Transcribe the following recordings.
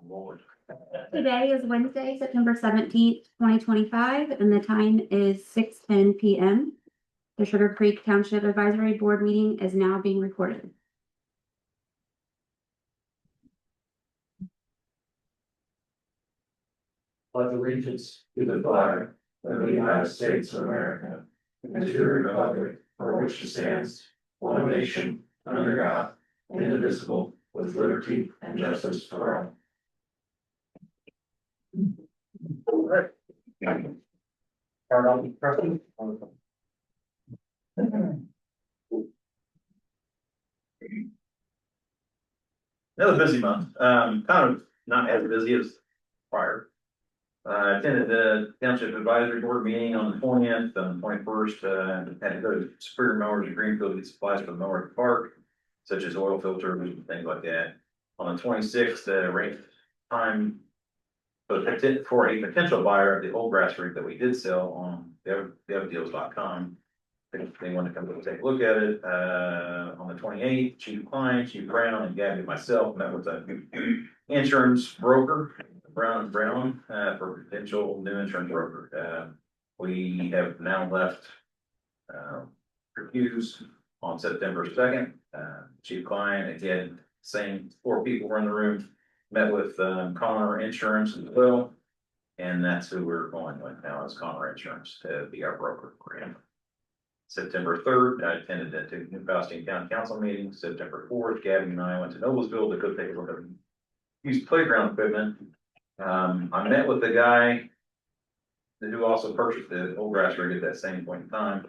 Lord. Today is Wednesday, September 17th, 2025, and the time is 6:10 p.m. The Sugar Creek Township Advisory Board meeting is now being recorded. Pledge allegiance to the flag of the United States of America and to the republic for which it stands, one nation, under God, indivisible, with liberty and justice for all. All right. Start off with Preston. Another busy month, kind of not as busy as prior. I attended the Township Advisory Board meeting on the 20th, on the 21st, had to go to Superior Mowers in Greenfield to get supplies for the mower at the park, such as oil filters and things like that. On the 26th, rate time for a potential buyer of the old grass rig that we did sell on dealscom. If they want to come take a look at it, on the 28th, Chief Klein, Chief Brown, and Gabby and myself met with a insurance broker, Brown and Brown, for potential new insurance broker. We have now left reviews on September 2nd. Chief Klein, again, same 4 people were in the room, met with Connor Insurance as well. And that's who we're going with now, is Connor Insurance to be our broker. September 3rd, I attended the New Palestine Town Council meeting. September 4th, Gabby and I went to Noblesville to go take a look at used playground equipment. I met with the guy who also purchased the old grass rig at that same point in time.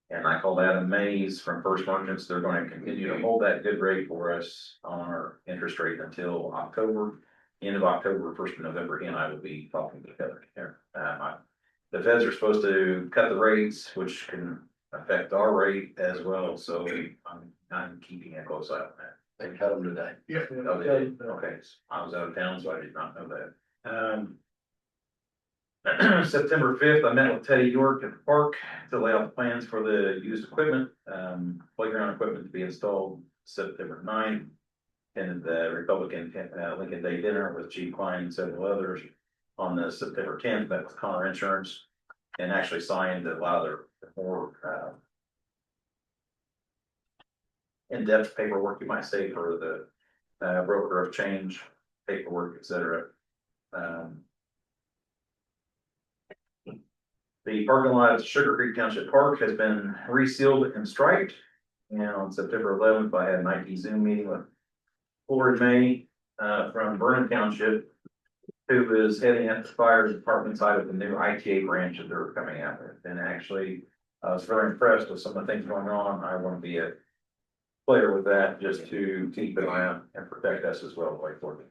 And I called Adam Mays from First Merchants. They're going to continue to hold that good rate for us on our interest rate until October, end of October, 1st of November. He and I will be talking together here. The feds are supposed to cut the rates, which can affect our rate as well. So I'm keeping a close eye on that. They cut them today. Yeah. Oh, they did? Okay. I was out of town, so I did not know that. September 5th, I met with Teddy York at the park to lay out the plans for the used equipment, playground equipment to be installed September 9th. And the Republican Lincoln Day dinner with Chief Klein and several others on the September 10th, met with Connor Insurance and actually signed a lot of their more in-depth paperwork, you might say, for the broker of change paperwork, etc. The parking lot at Sugar Creek Township Park has been resealed and striped. And on September 11th, I had an IT Zoom meeting with Ford May from Vernon Township, who is heading up the fire department side of the new ITA branch that they're coming out with. And actually, I was very impressed with some of the things going on. I want to be a player with that, just to keep an eye on and protect us as well going forward.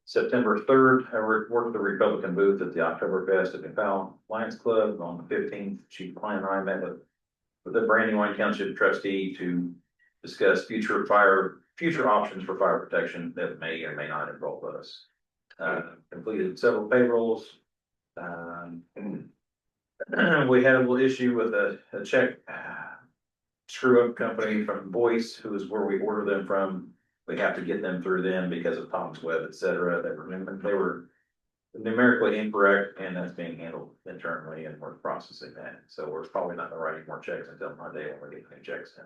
September 3rd, I worked the Republican booth at the Oktoberfest at the Powell Lions Club. On the 15th, Chief Klein and I met with the Brandywine Township trustee to discuss future options for fire protection that may or may not involve us. Completed several payrolls. We had a little issue with a check screw up company from Boyce, who is where we order them from. We have to get them through them because of Tom's Web, etc. They were numerically incorrect, and that's being handled internally, and we're processing that. So we're probably not going to write any more checks until Monday when we get any checks in.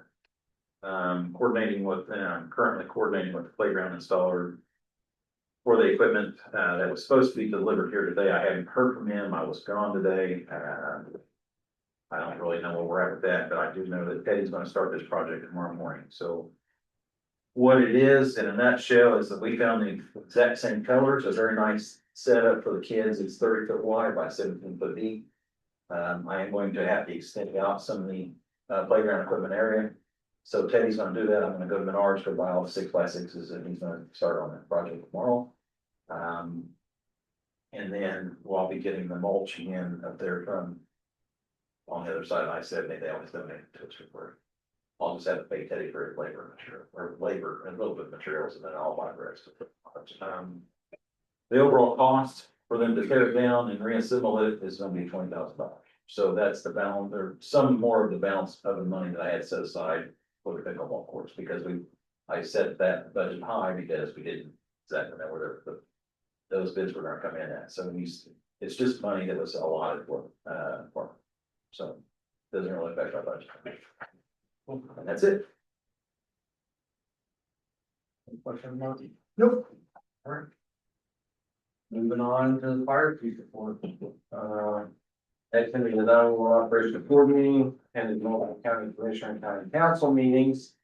I'm currently coordinating with the playground installer for the equipment that was supposed to be delivered here today. I haven't heard from him. I was gone today. I don't really know where we're at with that, but I do know that Teddy's going to start this project tomorrow morning. So what it is in a nutshell is that we found the exact same colors, a very nice setup for the kids. It's 30 foot wide by 17 foot deep. I am going to have to extend out some of the playground equipment area. So Teddy's going to do that. I'm going to go to Menards to buy all the 6x6s, and he's going to start on that project tomorrow. And then I'll be getting the mulch in up there from on the other side of I-70. They always donate it to us for. I'll just have to pay Teddy for his labor and a little bit of materials, and then I'll buy the rest of it. The overall cost for them to tear it down and reassemble it is going to be $20,000. So that's the balance, or some more of the balance of the money that I had set aside for the pickleball force, because I set that budget high because we didn't exactly know where those bids were gonna come in at, so it's just money that was allotted for, so. Doesn't really affect our budget. And that's it. Any question, Marty? Nope. Alright. Moving on to the fire chief report. Attending the 911 operation board meeting, attended multiple county commissioner and county council meetings.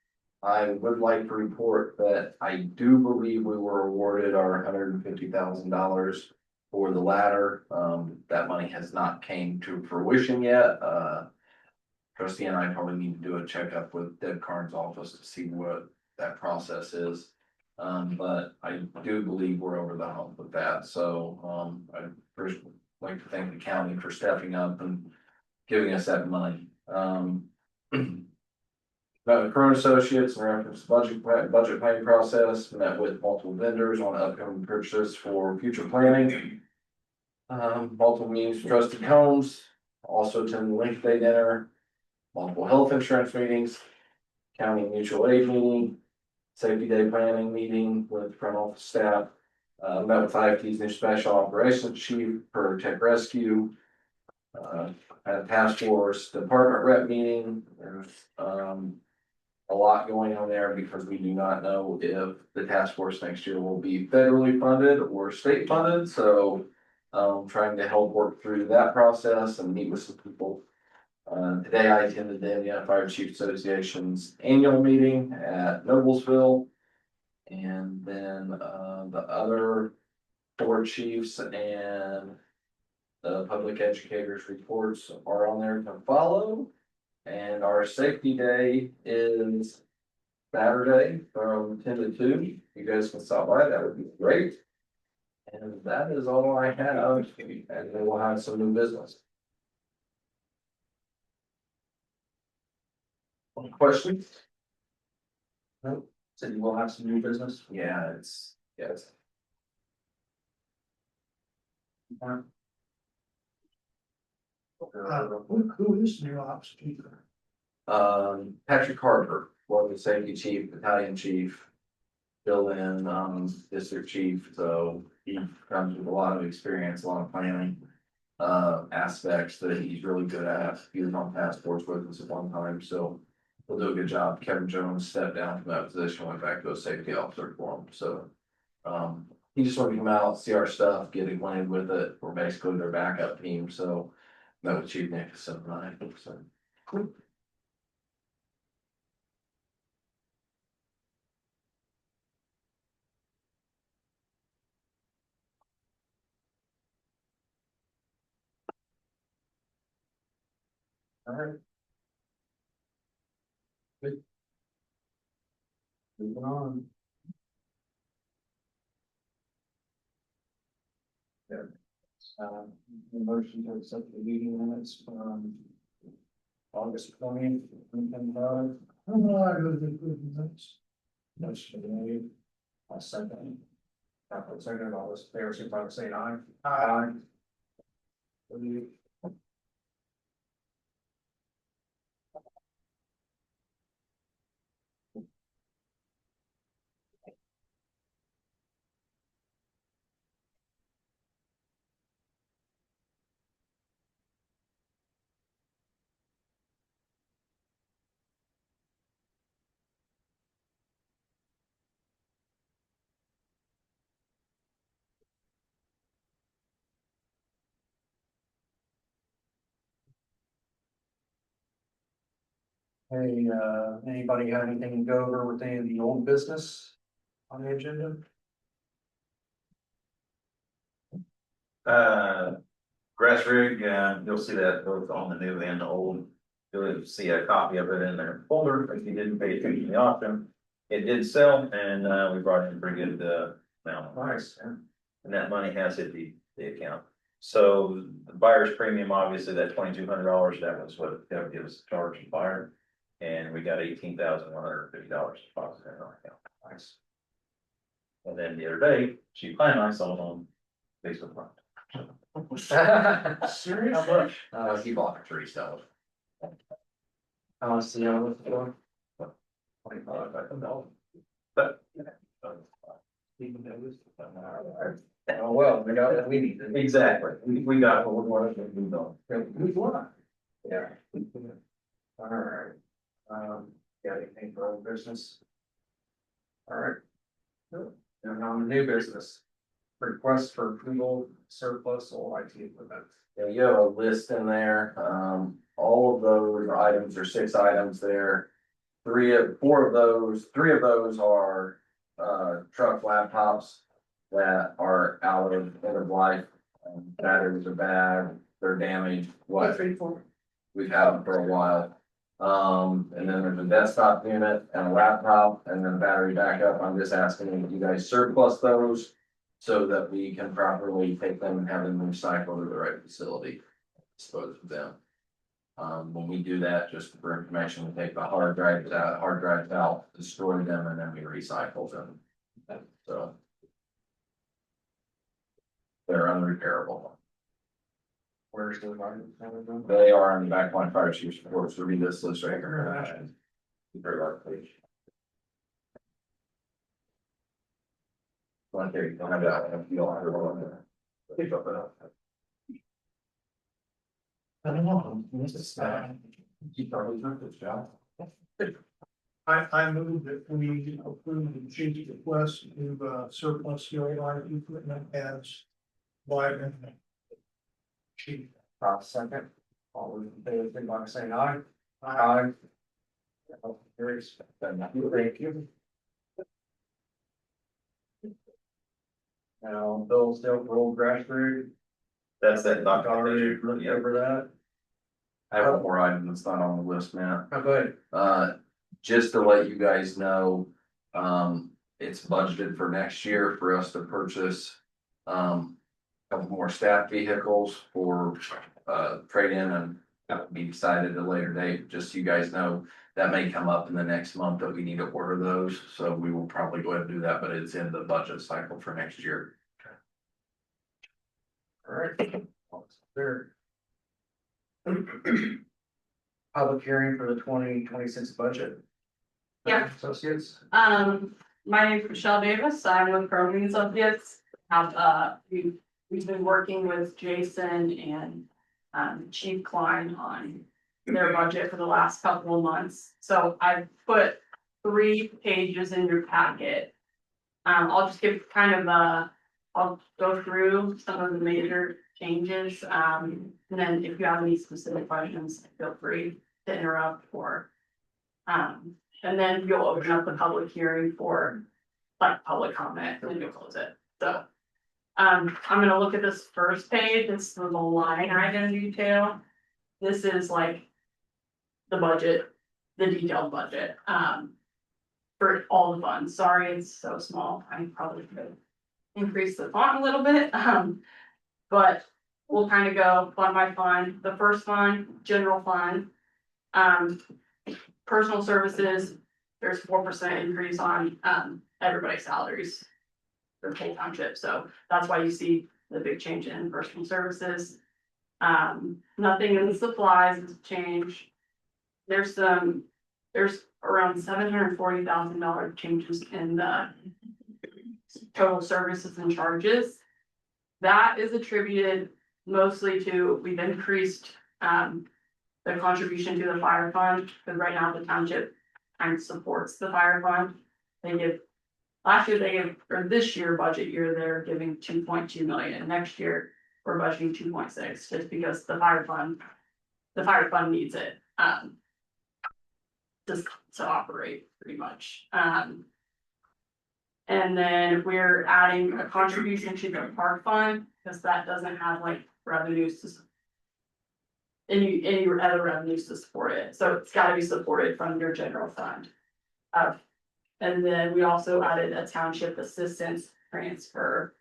I would like to report that I do believe we were awarded our $150,000 for the ladder. That money has not came to fruition yet. Trustee and I probably need to do a checkup with Deb Carnes' office to see what that process is. But I do believe we're over the hump with that, so, I first like to thank the county for stepping up and giving us that money. Current associates in reference to budget planning process, met with multiple vendors on upcoming purchases for future planning. Multiple meetings with trusted homes, also attended the Link Day dinner, multiple health insurance meetings, county mutual aid meeting, safety day planning meeting with front office staff. Met with IFT's new special operations chief for tech rescue. Had a task force department rep meeting. There's a lot going on there because we do not know if the task force next year will be federally funded or state funded, so trying to help work through that process and meet with some people. Today I attended the Indiana Fire Chief Association's annual meeting at Noblesville. And then the other board chiefs and the public educators reports are on there to follow. And our safety day is Saturday from 10 to 2. You guys can stop by, that would be great. And that is all I have, and then we'll have some new business. Any questions? So you will have some new business? Yeah, yes. Who is new ops chief? Patrick Carter, was the safety chief, battalion chief. Fill in, district chief, so he comes with a lot of experience, a lot of planning. Aspects that he's really good at. He was on task force with us at one time, so he'll do a good job. Kevin Jones stepped down from that position, went back to a safety officer for him, so. He just wanted to come out, see our stuff, get acquainted with it. We're basically their backup team, so. Met with Chief Nicholson and I, so. Alright. Good. Moving on. There. The motion to accept the meeting minutes from August 20th, 2025. I go to the minutes. Motion made. I'll second. Properly seconded, all those in favor, signify by saying aye. Aye. Hey, anybody got anything to go over with any of the old business on the agenda? Grass rig, you'll see that both on the new and the old. You'll see a copy of it in their folder if you didn't pay attention to the auction. It did sell, and we brought in a pretty good amount. Nice. And that money has hit the account. So the buyer's premium, obviously that $2,200, that was what it was charged to buyer. And we got $18,150 deposit in our account. Nice. And then the other day, she planned on selling on Facebook Market. Seriously? He bought for $3. I'll see how it's going. 25, I don't know. But Oh, well, we got what we needed. exactly, we got what we wanted to move on. Yeah. All right. Got anything for old business? All right. And on the new business. Request for approval surplus or IT equipment. Yeah, you have a list in there, all of those items are 6 items there. 3 of those are, truck laptops that are out of end of life. Batteries are bad, they're damaged, what, we've had them for a while. And then there's a desktop unit and a laptop and then a battery backup. I'm just asking if you guys surplus those so that we can properly take them and have them recycled to the right facility, dispose of them. When we do that, just for information, we take the hard drives out, destroy them, and then we recycle them. So they're unrepairable. Where's the line? They are on the back of my fire chief's report, so read this list right here. Very large page. One there, you don't have that, if you don't have it on there. Pick up it. I don't know, this is You probably took this job. I move that we approve the chief's request to surplus the IT equipment as by the chief. second. All those in favor, signify by saying aye. Aye. Carries. Thank you. Now, Bill still for old grass road. That's that Already documentation. looked Yeah. over that. I have one more item that's not on the list, Matt. How good? Just to let you guys know, it's budgeted for next year for us to purchase. A couple more staff vehicles for, trade-in, and that will be decided at a later date, just so you guys know. That may come up in the next month that we need to order those, so we will probably go ahead and do that, but it's in the budget cycle for next year. All right. There. Public hearing for the 2026 budget. Yeah. Associates. My name is Michelle Davis, I'm with Cronin Associates. We've been working with Jason and, Chief Klein on their budget for the last couple of months. So I've put 3 pages in your packet. I'll just give kind of I'll go through some of the major changes, and then if you have any specific questions, feel free to interrupt or. And then you'll open up the public hearing for like public comment, and then you'll close it, so. I'm gonna look at this first page, this is the line item detail. This is like. The budget, the detailed budget, for all the funds, sorry, it's so small, I probably could. Increase the font a little bit, but we'll kind of go fund by fund, the first fund, general fund. Personal services, there's 4% increase on, everybody's salaries. For whole township, so that's why you see the big change in personal services. Nothing in the supplies has changed. There's around $740,000 changes in the total services and charges. That is attributed mostly to, we've increased, the contribution to the fire fund, because right now the township kind of supports the fire fund. They give, last year they gave, or this year, budget year, they're giving 2.2 million, next year we're budgeting 2.6, just because the fire fund needs it, just to operate pretty much. And then we're adding a contribution to the park fund, because that doesn't have like revenues to. Any other revenues to support it, so it's gotta be supported from your general fund. And then we also added a township assistance transfer.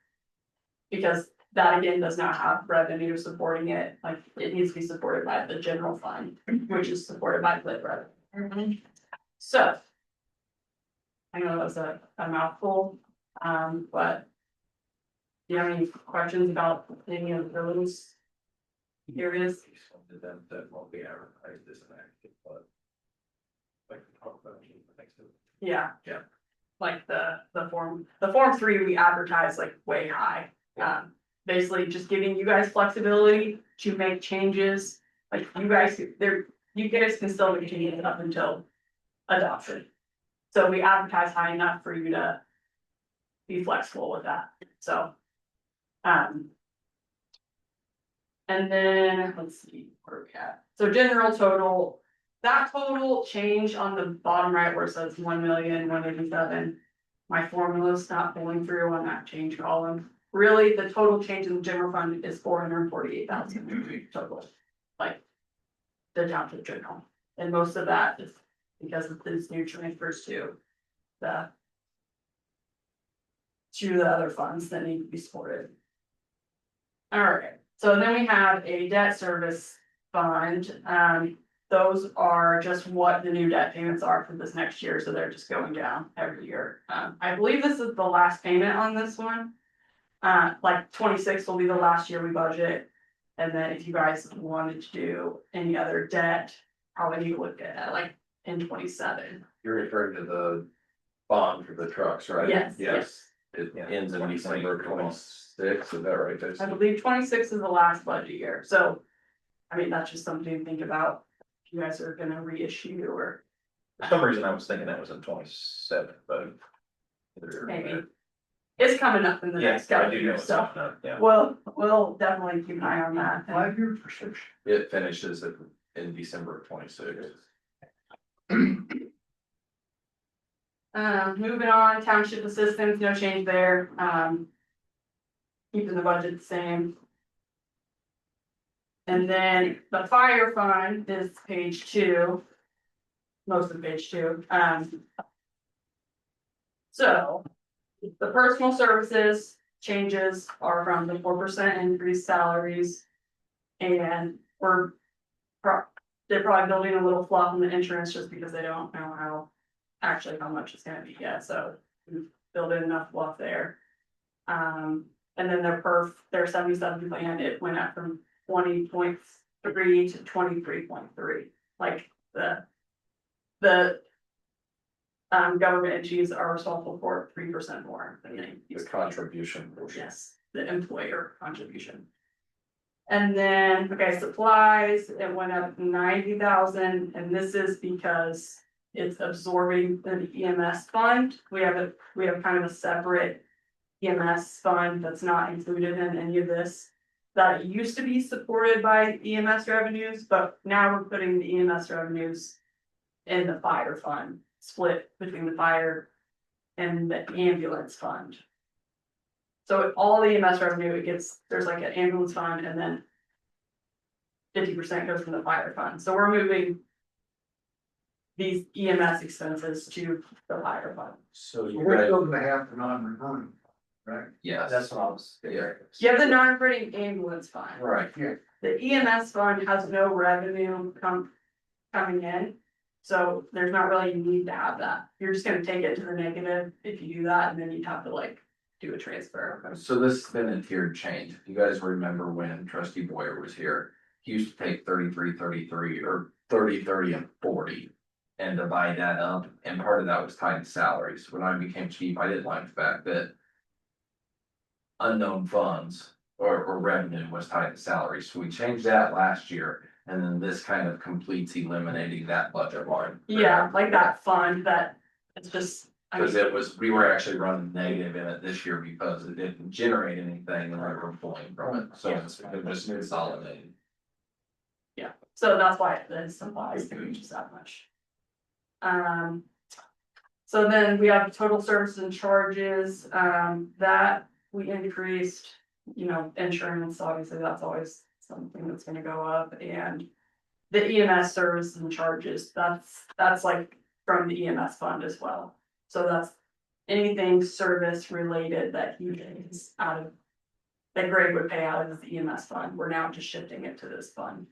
Because that again does not have revenue supporting it, like it needs to be supported by the general fund, which is supported by lit revenue. So. I know that's a mouthful, but. Do you have any questions about any of those areas? That won't be advertised as an active, but. Like to talk about it, I think Yeah. Yeah. Like the form 3, we advertise like way high. Basically just giving you guys flexibility to make changes, like you guys can still make changes up until adoption. So we advertise high enough for you to be flexible with that, so. And then, let's see, where are we at? So general total, that total change on the bottom right where it says 1,187,000. My formula's not pulling through on that change column. Really, the total change in the general fund is 448,000 total. Like the township general, and most of that is because of this new transfers to the other funds that need to be supported. Alright, so then we have a debt service fund, those are just what the new debt payments are for this next year, so they're just going down every year. I believe this is the last payment on this one. Like 26 will be the last year we budget, and then if you guys wanted to do any other debt, probably need to look at like in 27. You're referring to the bond for the trucks, right? Yes. It Yeah. ends in December 26th, is that right? I believe 26 is the last budget year, so, I mean, that's just something to think about. If you guys are gonna reissue or For some reason, I was thinking that was in 27, but. maybe. It's coming up in the next Yes, I couple do know years, it's so coming up, yeah. we'll definitely keep an eye on that. 5-year prescription. It finishes in December of 26. Moving on, township assistance, no change there, keeping the budget the same. And then the fire fund is page 2. Most of page 2, so. The personal services changes are from the 4% increased salaries. And they're probably building a little fluff in the insurance just because they don't know how much it's gonna be yet, so we've built in enough fluff there. And then their 77 plan, it went up from 20.3 to 23.3, like the government entities are responsible for 3% more than they The used to be. contribution portion. Yes, the employer contribution. And then, okay, supplies, it went up 90,000, and this is because it's absorbing the EMS fund. We have kind of a separate EMS fund that's not included in any of this. That used to be supported by EMS revenues, but now we're putting the EMS revenues in the fire fund, split between the fire and the ambulance fund. So all the EMS revenue, there's like an ambulance fund and then 50% goes from the fire fund. So we're moving these EMS expenses to the fire fund. So you We're guys, still gonna have the non-recurring, right? yes. That's what I was. Yeah. You have the non-operating ambulance fund. Right, The EMS fund has no revenue coming in. So there's not really a need to have that. You're just gonna take it to the negative if you do that, and then you'd have to like do a transfer. so this has been a tiered change. If you guys remember when trustee Boyer was here, he used to take 33, 33, or 30, 30, and 40. And divide that up, and part of that was tied to salaries. When I became chief, I didn't like the fact that unknown funds or revenue was tied to salaries, so we changed that last year. And then this kind of completes eliminating that budget line. Yeah, like that fund that it's just. Cause we were actually running negative in it this year because it didn't generate anything and we were pulling from it, so it's just consolidated. Yeah, so that's why the supplies changes that much. So then we have total services and charges, that we increased, insurance, obviously, that's always something that's gonna go up, and the EMS services and charges, that's like from the EMS fund as well. So that's anything service related that he pays out of, that Greg would pay out of the EMS fund, we're now just shifting it to this fund.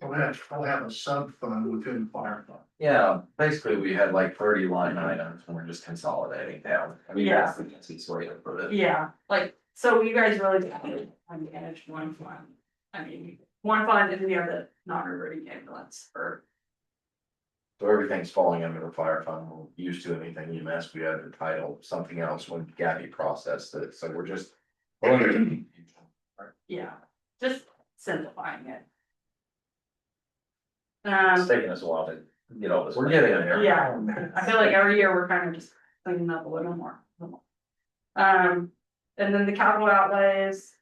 I'll have a sub fund within fire fund. Yeah, basically, we had like 30 line items and we're just consolidating down. I mean, Yeah. that's the easiest way to put it. Yeah, like, so you guys really have to manage one fund. I mean, one fund and the other non-reverting ambulance or. So everything's falling under the fire fund, we're used to anything EMS, we had to title something else when Gabby processed it, so we're just. Yeah, just simplifying it. It's taking us a while to get all this. We're getting there. Yeah, I feel like every year we're kind of just cleaning up a little more. And then the capital outlays,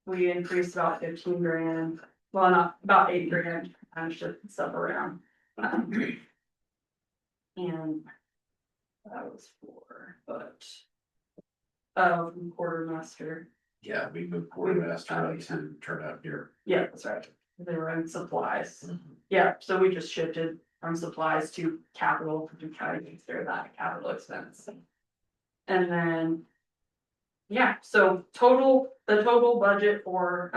we increased about 15 grand, well, not about 8 grand, kind of shifted stuff around. And that was for, but. Quartermaster, Yeah, we moved quartermaster into turnout gear. yeah, that's right, they were in supplies. Yeah, so we just shifted from supplies to capital to try to consider that a capital expense. And then. Yeah, so the total budget for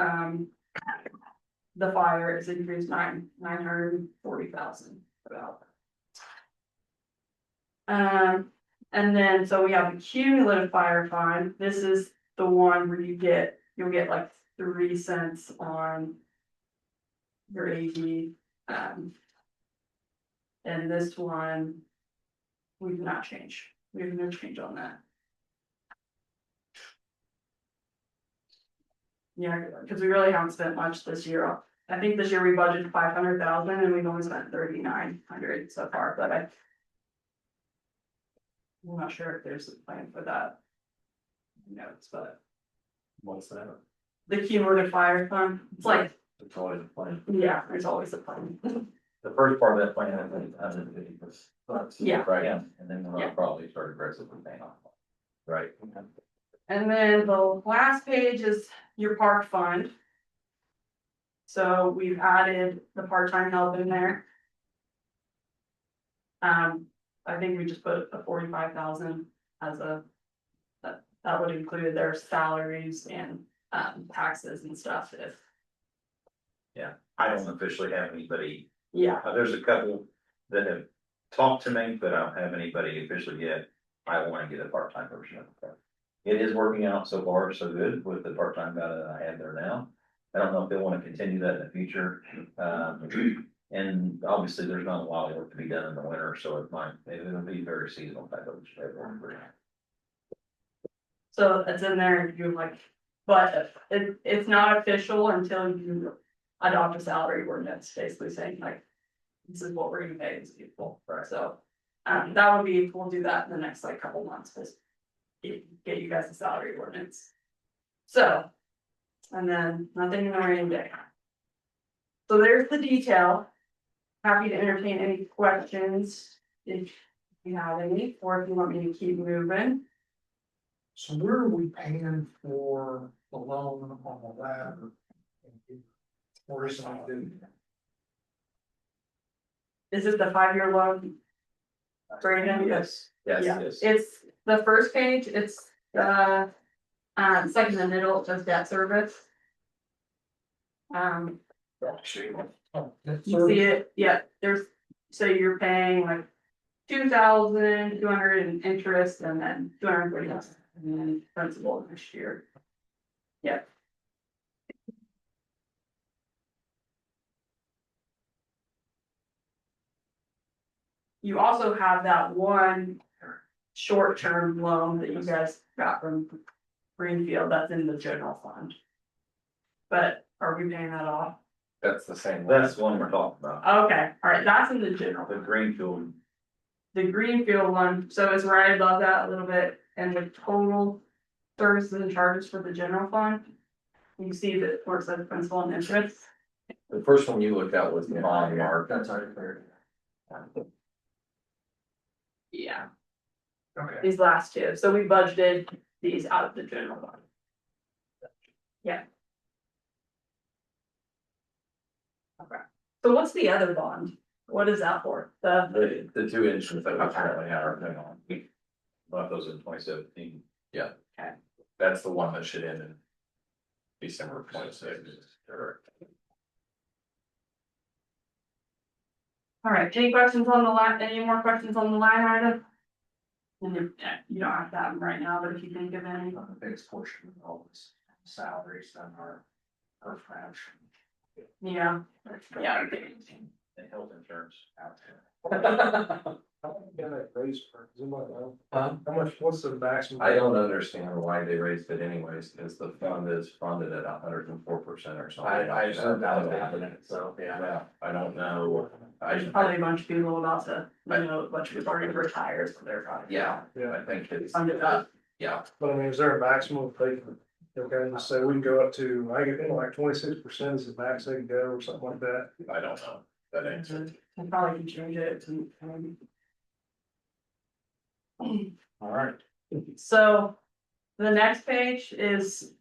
the fire is increased 940,000 about. And then, so we have a cumulative fire fund, this is the one where you'll get like 3 cents on. Your AV, and this one. We do not change, we have no change on that. Yeah, because we really haven't spent much this year. I think this year we budgeted 500,000 and we've only spent 3,900 so far, but I'm not sure if there's a plan for that. Notes, but What's that? the cumulative fire fund, it's like, It's always a plan. yeah, there's always a plan. The first part of that plan, I think, 150%. Yeah. Right, and then we'll Yeah. probably start aggressively paying off. Right. And then the last page is your park fund. So we've added the part-time help in there. I think we just put a 45,000 as a, that would include their salaries and taxes and stuff if, I don't officially have anybody, yeah, there's a couple that have talked to me, but I don't have anybody officially yet. I wanna get a part-time person. It is working out so far, so good with the part-time guy that I have there now. I don't know if they wanna continue that in the future. And obviously, there's not a lot of work to be done in the winter, so it'll be very seasonal type of. so it's in there if you like, but it's not official until you adopt a salary ordinance, basically saying like, this is what we're gonna pay these people, Right. so. That would be, we'll do that in the next like couple months, just get you guys a salary ordinance. So, and then nothing in the rainy day. So there's the detail. Happy to entertain any questions if you have any, or if you want me to keep moving. So where are we paying for the loan on the lab? Or is it not due? Is it the 5-year loan? Brandon? Yes, Yeah, yes. it's the first page, it's it's like in the middle, it says debt service. Oh, You see it, yeah, there's, so you're paying like 2,200 in interest and then 230 and then principal next year. Yeah. You also have that one short-term loan that you guys got from Greenfield, that's in the general fund. But are we paying that off? That's the same. That's the one we're talking about, Okay, alright, that's in the general. the Greenfield. The Greenfield one, so it's right above that a little bit, and the total services and charges for the general fund. You see that where it says principal and interest. The first one you looked at was the bond mark. That's already cleared. Yeah, Okay. these last two, so we budgeted these out of the general fund. Yeah. Okay, so what's the other bond? What is that for? The 2 inches that we currently have right now. We bought those in 2017. That's the one that should end in December of 26. Alright, any questions on the line, any more questions on the line item? And if, you don't have to have them right now, but if you think of any. The biggest portion of all this salaries on our fraction. Yeah, yeah. and health insurance. Huh? How much, what's the maximum? I don't understand why they raised it anyways, because the fund is funded at 104% or something. I just heard that was happening, so, yeah. Yeah, I don't know. There's probably a bunch of people about to, you know, a bunch of people already retired, so they're probably. Yeah, Yeah, I think it's, Funded up. yeah, but I mean, is there a maximum they can, okay, just say we can go up to, I get, like 26% is the max they can go or something like that? I don't know. That ain't it. I probably can change it to. All right. So the next page is,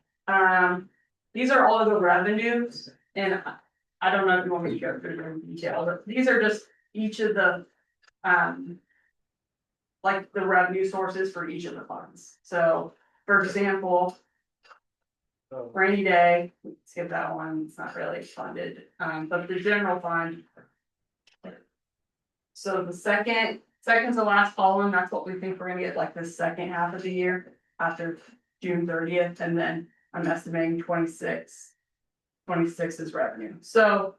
these are all of the revenues and I don't know if you want me to go through them in detail, but these are just each of the, like the revenue sources for each of the funds. So, for example, rainy day, skip that one, it's not really funded, but the general fund. So the second's the last column, that's what we think we're gonna get like the second half of the year after June 30th, and then I'm estimating 26 is revenue, so.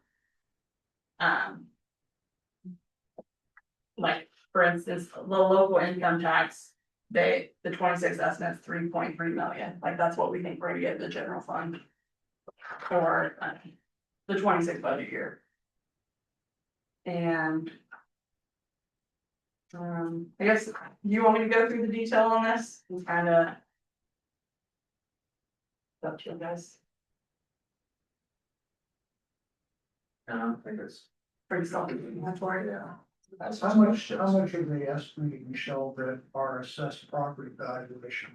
Like, for instance, the local income tax, the 26 estimate's 3.3 million, like that's what we think we're gonna get in the general fund. For the 26 budget year. And. I guess, you want me to go through the detail on this and kinda. Up to you guys, I think it's. pretty self-explanatory. Yeah. That's How much are they estimating, Michelle, that our assessed property valuation?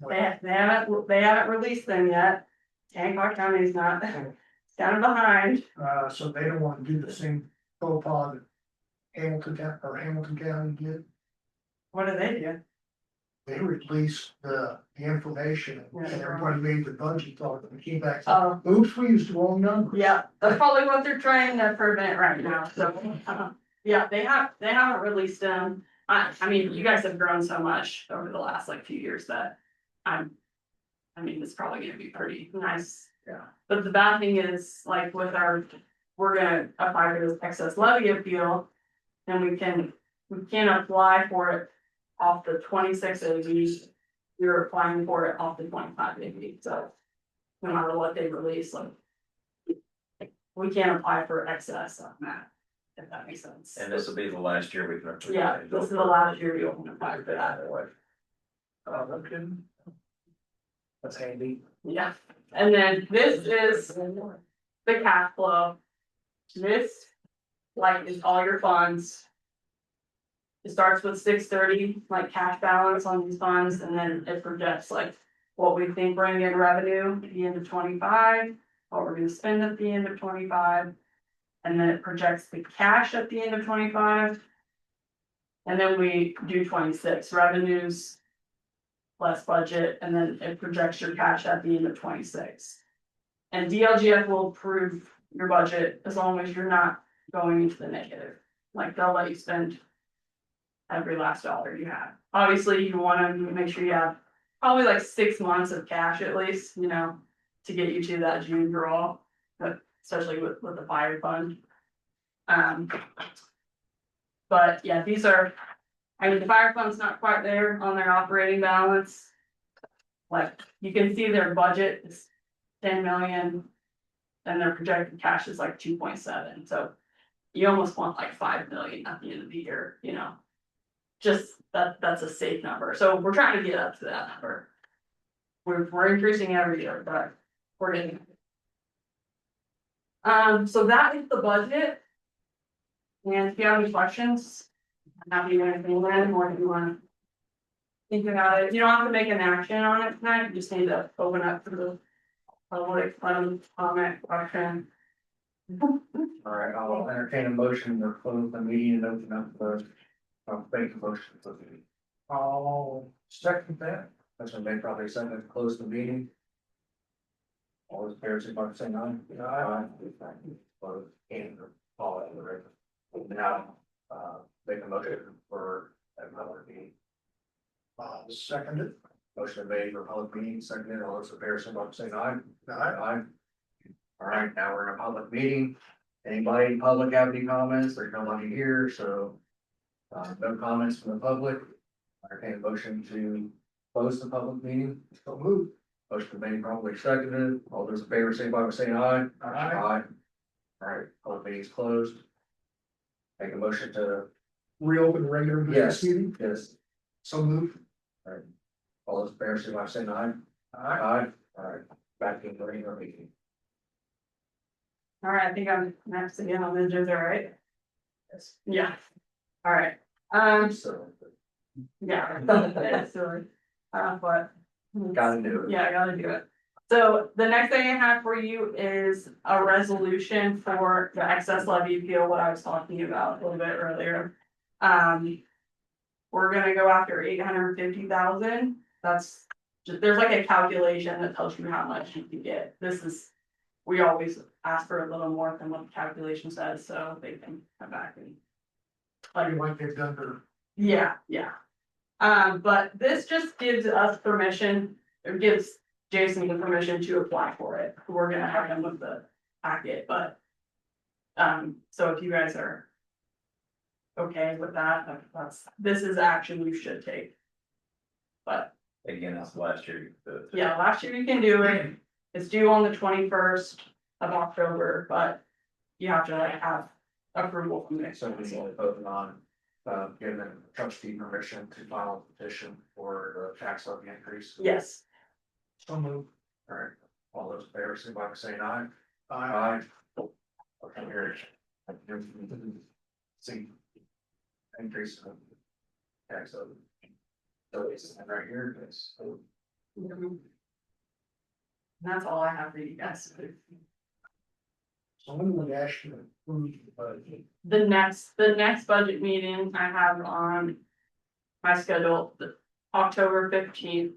They haven't released them yet. Hancock County's not, it's kind of behind. So they don't want to do the same profile that Hamilton County did. What do they do? They released the information and everybody made the budget thought and came back. Oh, Oops, we used the wrong number. yeah, that's probably what they're trying to prevent right now, so, yeah, they haven't released them. I mean, you guys have grown so much over the last like few years that I mean, it's probably gonna be pretty nice. Yeah. But the bad thing is, like with we're gonna apply for this excess levy appeal. And we can apply for it off the 26 AV. You're applying for it off the 25 AV, so. No matter what they release, like. We can't apply for excess on that, if that makes sense. And this will be the last year we can. Yeah, this is the last year you'll apply for that. Okay. That's handy. Yeah, and then this is the cash flow. This, like, is all your funds. It starts with 630, like cash balance on these funds, and then it projects like what we think bring in revenue at the end of 25, what we're gonna spend at the end of 25. And then it projects the cash at the end of 25. And then we do 26 revenues. Less budget, and then it projects your cash at the end of 26. And DLGF will approve your budget as long as you're not going into the negative, like they'll let you spend. Every last dollar you have, obviously you wanna make sure you have probably like 6 months of cash at least, you know. To get you to that June draw, but especially with the fire fund. But yeah, these are, I mean, the fire fund's not quite there on their operating balance. Like, you can see their budget is 10 million. And their projected cash is like 2.7, so. You almost want like 5 million at the end of the year, you know. Just that's a safe number, so we're trying to get up to that number. We're increasing every year, but we're getting. So that is the budget. And if you have any questions, I'm happy to answer them, or if you wanna. Think about it, you don't have to make an action on it tonight, you just need to open up to the public, comment, question. All right, I'll entertain a motion to close the meeting and open up the. I'll make a motion to close the meeting. I'll second that. That's been made, probably second to close the meeting. All those pairs, if I'm saying aye. Aye. Close and follow it in the record. Now, make a motion for a public meeting. Second it. Motion made for public meeting, seconded, all those in favor, if I'm saying aye. Aye. All right, now we're in a public meeting. Anybody in public have any comments? There's nobody here, so. No comments from the public. Entertain a motion to close the public meeting. So move. Motion made, probably seconded. All those in favor, say by saying aye. Aye. All right, public meeting is closed. Make a motion to, Reopen regular business yes, meeting, yes. so move. All those in favor, say by saying aye. Aye. All right, back in the regular meeting. All right, I think I'm next again on the agenda, right? Yes. Yeah. All right, So, yeah. It's silly. But. gotta do it. Yeah, I gotta do it. So the next thing I have for you is a resolution for the excess levy appeal, what I was talking about a little bit earlier. We're gonna go after 850,000. That's just, there's like a calculation that tells you how much you can get. This is, we always ask for a little more than what the calculation says, so they can come back and. You might get done for. Yeah, yeah. But this just gives us permission, or gives Jason the permission to apply for it. We're gonna have him with the packet, but. So if you guys are. Okay with that, this is action you should take. But, Again, that's last year. yeah, last year you can do it. It's due on the 21st of October, but you have to like have approval from the. So we only voting on, giving the trustee permission to file a petition for the tax levy increase. Yes, So move. All right, all those in favor, signify by saying aye. Aye. Okay, here. See. Increase of tax levy. So it's right here, it's. and that's all I have for you guys. So when would actually approve the budget? The next budget meeting I have on my schedule, the October 15th.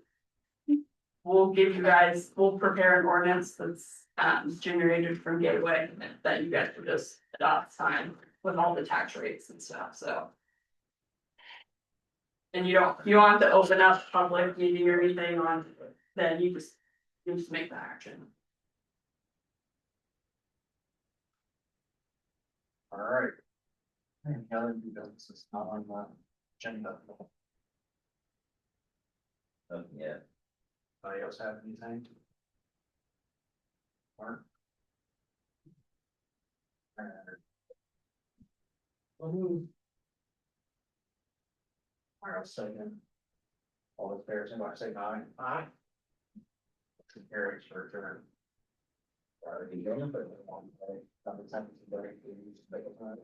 We'll give you guys, we'll prepare an ordinance that's generated from Gateway that you guys will just adopt, sign with all the tax rates and stuff, so. And you don't have to open up public meeting or anything on, then you just make the action. All right. And other new business is not on the agenda. Yeah. Anybody else have anything? Mark? Alright, second. All those fair, somebody say aye. Aye. Motion carries for adjourned. Already done, but one day, something very, please, make a time.